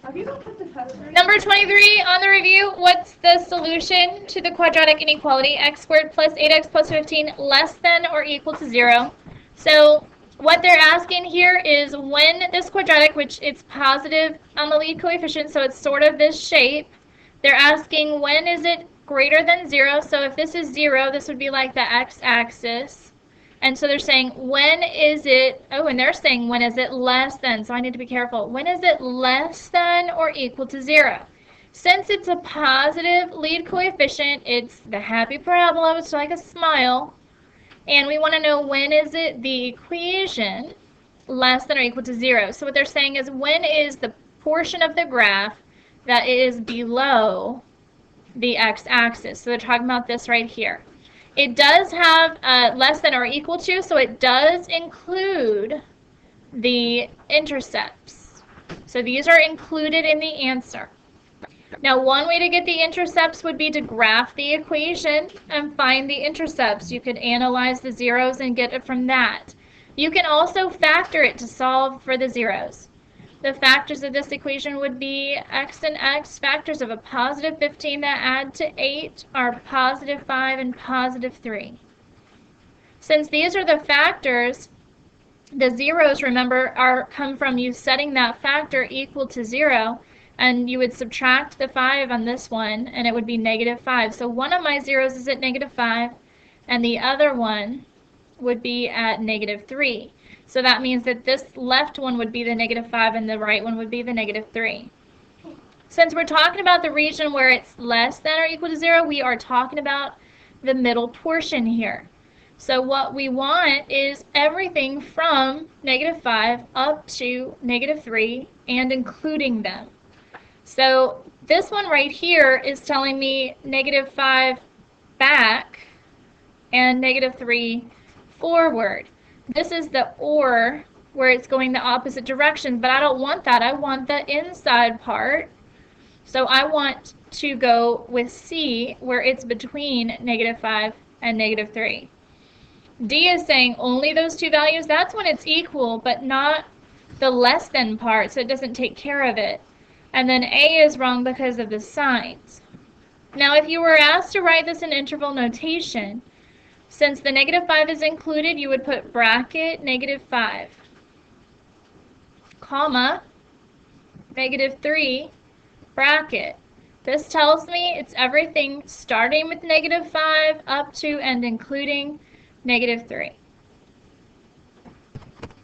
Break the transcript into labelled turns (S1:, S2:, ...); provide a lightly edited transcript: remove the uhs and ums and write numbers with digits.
S1: Number 23 on the review, what's the solution to the quadratic inequality x squared plus 8x plus 15 less than or equal to 0? So what they're asking here is when this quadratic, which it's positive on the lead coefficient, so it's sort of this shape, they're asking when is it greater than 0? So if this is 0, this would be like the x-axis. And so they're saying, when is it, oh, and they're saying, when is it less than? So I need to be careful. When is it less than or equal to 0? Since it's a positive lead coefficient, it's the happy parabola, which is like a smile. And we want to know when is it the equation less than or equal to 0. So what they're saying is, when is the portion of the graph that is below the x-axis? So they're talking about this right here. It does have less than or equal to, so it does include the intercepts. So these are included in the answer. Now, one way to get the intercepts would be to graph the equation and find the intercepts. You could analyze the zeros and get it from that. You can also factor it to solve for the zeros. The factors of this equation would be x and x. Factors of a positive 15 that add to 8 are positive 5 and positive 3. Since these are the factors, the zeros, remember, come from you setting that factor equal to 0, and you would subtract the 5 on this one, and it would be negative 5. So one of my zeros is at negative 5, and the other one would be at negative 3. So that means that this left one would be the negative 5 and the right one would be the negative 3. Since we're talking about the region where it's less than or equal to 0, we are talking about the middle portion here. So what we want is everything from negative 5 up to negative 3 and including them. So this one right here is telling me negative 5 back and negative 3 forward. This is the or, where it's going the opposite direction, but I don't want that. I want the inside part. So I want to go with C, where it's between negative 5 and negative 3. D is saying only those two values. That's when it's equal, but not the less than part, so it doesn't take care of it. And then A is wrong because of the signs. Now, if you were asked to write this in interval notation, since the negative 5 is included, you would put bracket negative 5, comma, negative 3, bracket. This tells me it's everything starting with negative 5 up to and including negative 3.